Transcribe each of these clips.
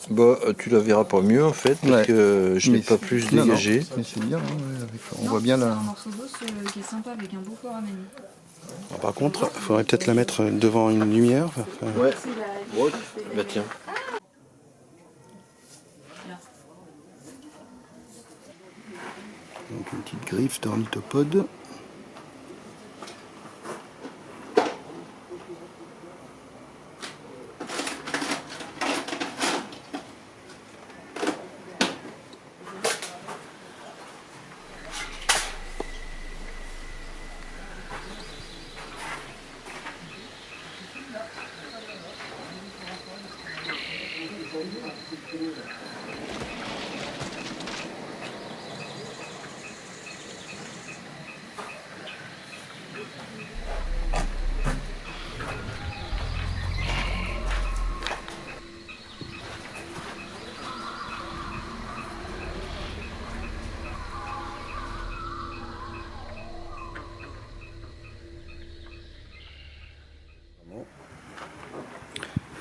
Bah, tu la verras pas mieux en fait, parce que je n'ai pas plus dégagé. Mais c'est bien, on voit bien la... un morceau d'os qui est sympa avec un beau foramen. Par contre, il faudrait peut-être la mettre devant une lumière. Ouais. Bah tiens. Donc une petite griffe d'ornithopode.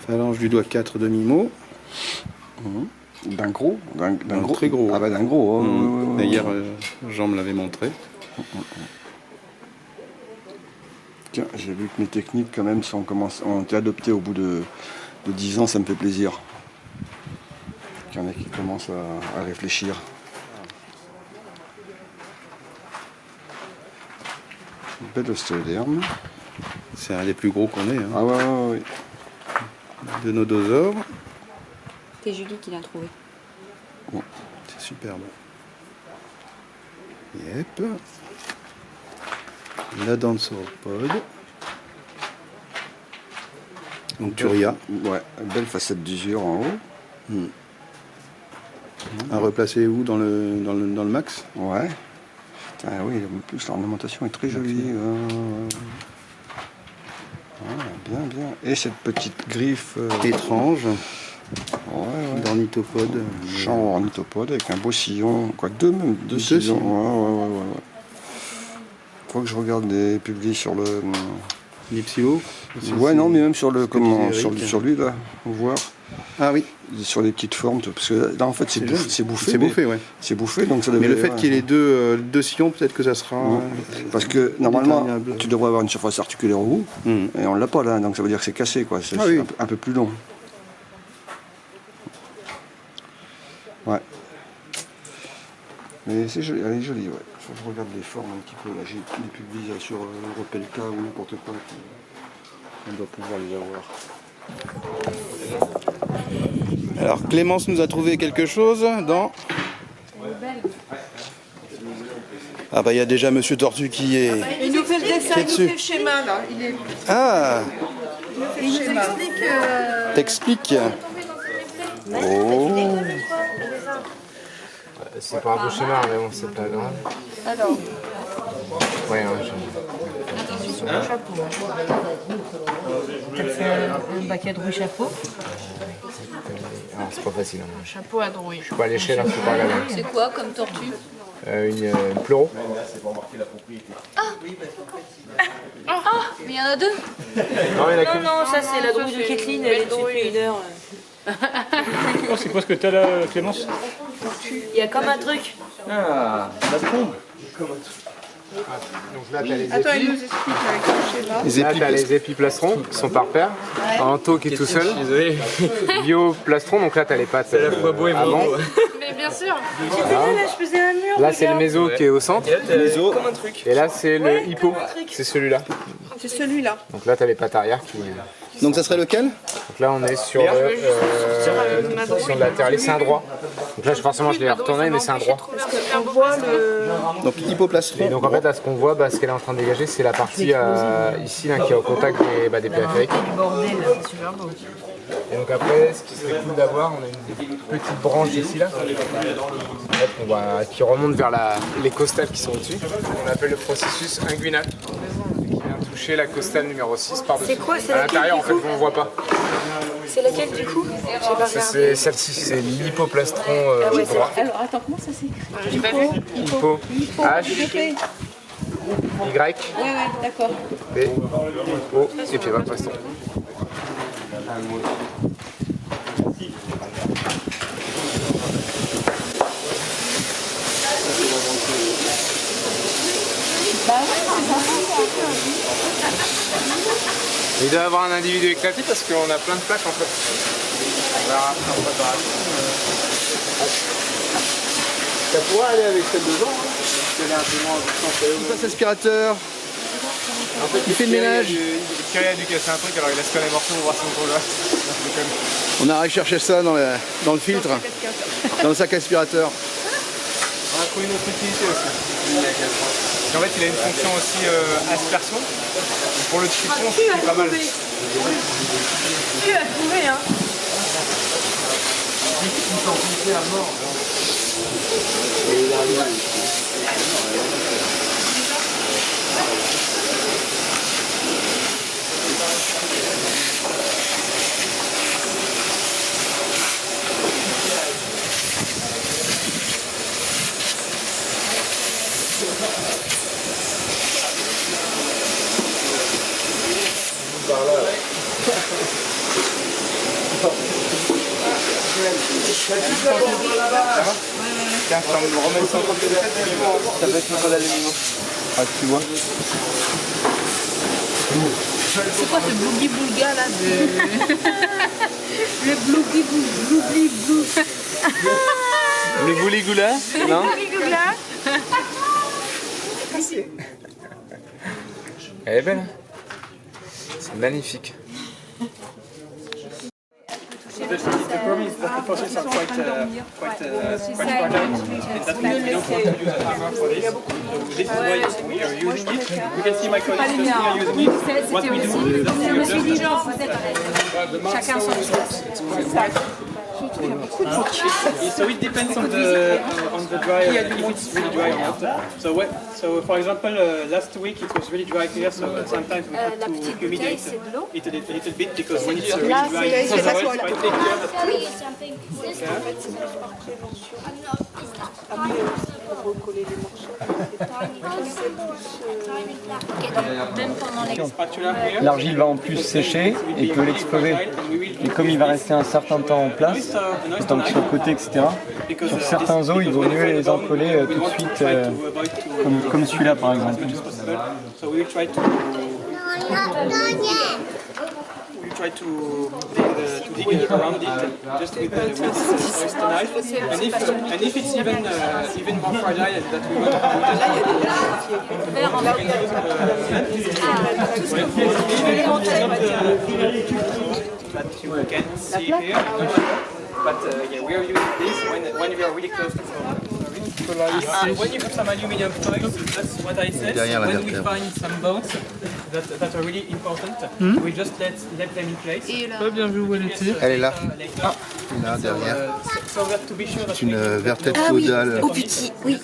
Phalange du doigt 4 demi-mot. D'un gros, d'un gros, très gros. Ah bah d'un gros. Hier, Jean me l'avait montré. Tiens, j'ai vu que mes techniques quand même ont été adoptées au bout de 10 ans, ça me fait plaisir. Il y en a qui commencent à réfléchir. Une belle ostéoderme. C'est un des plus gros qu'on ait. Hein. Ah ouais. De nos dosors. C'est Julie qui l'a trouvé. C'est superbe. Yep. La dansauropode. Donc Turia. Ouais, belle facette d'usure en haut. À replacer où dans le max? Ouais. Putain, oui, en plus l'ornementation est très jolie. Bien. Et cette petite griffe Étrange. Ouais. D'ornithopode. Champ ornithopode avec un beau sillon. Quoi, deux sillons. Ouais. Faut que je regarde des publis sur le. L'Ipsilo. Ouais, non, mais même sur le. Comment, Eric. sur lui, là, on voit. Ah oui. Sur les petites formes. Parce que là, en fait, c'est bouffé. C'est bouffé, ouais. C'est bouffé, donc ça Mais devrait. le fait qu'il y ait les deux sillons, peut-être que ça sera. Parce que normalement, déterminable. tu devrais avoir une surface articulaire au bout, et on l'a pas là, donc ça veut dire que c'est cassé, quoi. C'est oui. un peu plus long. Ouais. Mais c'est joli, elle est jolie, ouais. Faut que je regarde les formes un petit peu, là. J'ai des publis sur Repelka ou n'importe quoi. On doit pouvoir les avoir. Alors Clémence nous a trouvé quelque chose dans. Ah bah il y a déjà Monsieur Tortue qui est. Il nous fait le dessin, il nous dessus. fait le schéma là. Ah. Il nous explique. T'expliques. Oh. C'est pas un beau schéma, mais bon, c'est pas grave. Alors, Ouais, Attention sur le chapeau. T'as fait un baquet de chapeau. alors c'est pas facile. Hein. chapeau à drouille. Je suis pas à l'échelle, faut pas regarder. C'est quoi comme tortue? Une pleuro. Mais il y en a deux. Non, il y en a qu'une. Non, ça c'est la drouille de Kathleen, elle est depuis une heure. C'est quoi ce que t'as là, Clémence? Il y a comme un truc. Ah, la trompe. Donc là, t'as les Attends, il épis. nous explique avec son schéma. Là, t'as les épis-plastrons qui sont par paire. Anto qui est tout seul. Désolé. Bio-plastron, donc là, t'as les pattes. C'est à la fois beau et avant. beau. Mais bien sûr. Là, je faisais un mur. Là, c'est le méso qui est au centre. Comme un truc. Et là, c'est le hippo. C'est celui-là. C'est celui-là. Donc là, t'as les pattes arrière qui. Donc ça serait lequel? Donc là, on est sur le latéral. C'est un droit. Donc là, forcément, je l'ai retourné, mais c'est un droit. On voit le. Donc Et hypoplastron. donc en fait, là, ce qu'on voit, ce qu'elle est en train de dégager, c'est la partie ici là, qui est au contact des périphériques. Bordel, c'est super beau. Et donc après, ce qui serait cool d'avoir, on a une petite branche ici là, en fait, qui remonte vers les costales qui sont au-dessus. On appelle le processus inguinal, qui vient toucher la costale numéro 6 par-dessus. C'est quoi, c'est à laquelle, l'intérieur, du en fait, coup on ne voit pas. C'est laquelle du coup? J'ai pas Ça, regardé. c'est celle-ci, c'est l'hypoplastron droit. Alors attends, comment ça s'écrit? Hypo, H, Y, Ouais, d'accord. P, O, et puis plastron. Il doit y avoir un individu éclaté parce qu'on a plein de plaques en fait. On verra après en préparation. Ça pourrait aller avec celle de Jean, hein, parce qu'elle est un peu moins Il passe l'aspirateur. En fait, Il fait le ménage. Thierry a dû casser un truc, alors il laisse pas les morceaux pour voir son contrôle. On a recherché ça dans le filtre, dans le sac aspirateur. On a trouvé une autre utilité aussi. En fait, il a une fonction aussi aspersion. Donc pour le chiffon, c'est pas mal. Tu as trouvé, hein. Tiens, ça me remet le centre de tête, ça va être une colle d'aluminium. Ah, tu vois. C'est quoi ce boogie-boulga là de... Le boogie-boulga. Le bouli-goula, non? Elle est belle. C'est magnifique. The problem is that the processes are quite fragile. And that means we don't want to use a hammer for this. So this is why we are using it. You can see my colleagues just here using it. What we do is that we adjust Chacun son espace. So it depends on the dryer, if it's really dry or not. So for example, last week it was really dry here, so sometimes we had to humidate it a little bit because when it's really dry, it's quite thick. L'argile va en plus sécher et peut l'exploser. Et comme il va rester un certain temps en place, donc sur le côté, etc., sur certains os, il vaut mieux les encoller tout de suite, comme celui-là par exemple. Try to dig around it just with the oyster knife, and if it's even more fragile that we want that you can see here, but yeah, we are using this when we are really close to the when you put some aluminium foil, that's what I said. When we find some bones that are really important, we just let them in place. Bien vu où elle était. Elle est là. Ah, là, derrière. C'est une vertèbre caudale. Oh petit, oui.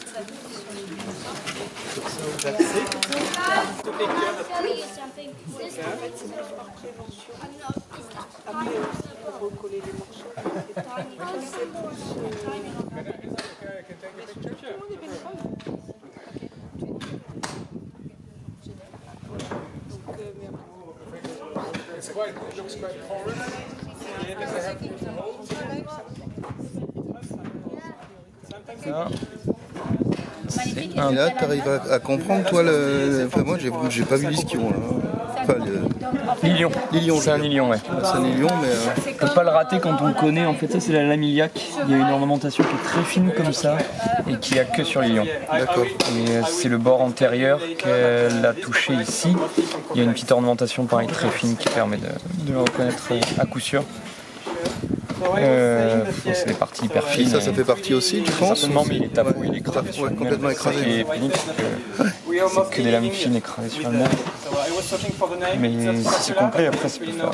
Et là, tu arrives à comprendre, toi, enfin, moi, j'ai pas vu l'ischio. Enfin, Lilion. C'est un lilion, ouais. C'est un lilion, mais... On peut pas le rater quand on le connaît. En fait, ça, c'est la lame iliaque. Il y a une ornementation qui est très fine comme ça et qui a que sur lilion. D'accord. Et c'est le bord antérieur qu'elle a touché ici. Il y a une petite ornementation, pareil, très fine qui permet de le reconnaître à coup sûr. C'est des parties hyper fines. Ça fait partie aussi, tu penses? Certainement, mais il est tabou, il est écrasé sur le complètement écrasé. Ce qui est pénible, c'est que des lames fines écrasées sur le nerf. Mais si c'est complet, après, ça peut faire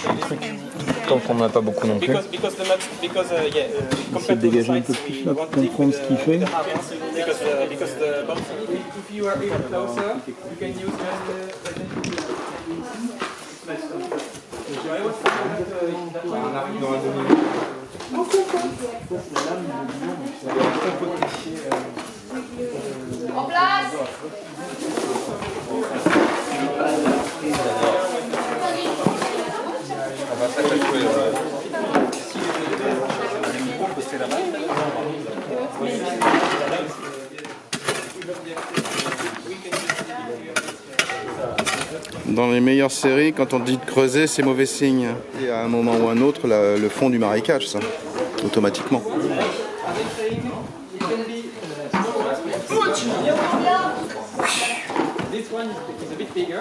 un truc. Tant qu'on n'en a pas beaucoup non plus. Essayer de dégager un peu plus là pour comprendre ce qu'il fait. En place. On va Dans les meilleures séries, quand on dit de creuser, c'est mauvais signe. Et à un moment ou un autre, le fond du marécage, ça, automatiquement. This one is a bit bigger.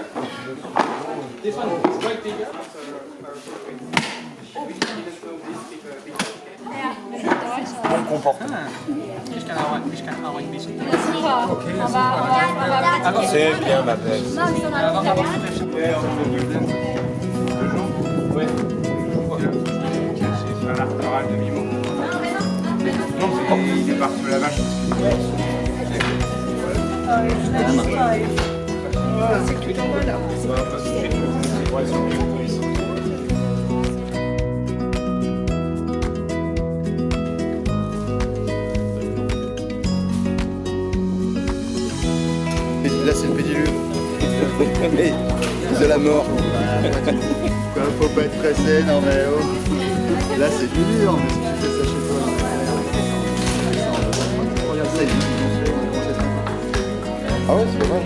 This one is quite bigger. Bon comportement. C'est bien ma belle. Il est parti de la vache. Là, c'est le pédiluve. Mais de la mort. Quoi, faut pas être pressé, non mais oh. Là, c'est du dur, mais si tu fais ça chez toi. Regarde ça, il est. Ah ouais, c'est dommage.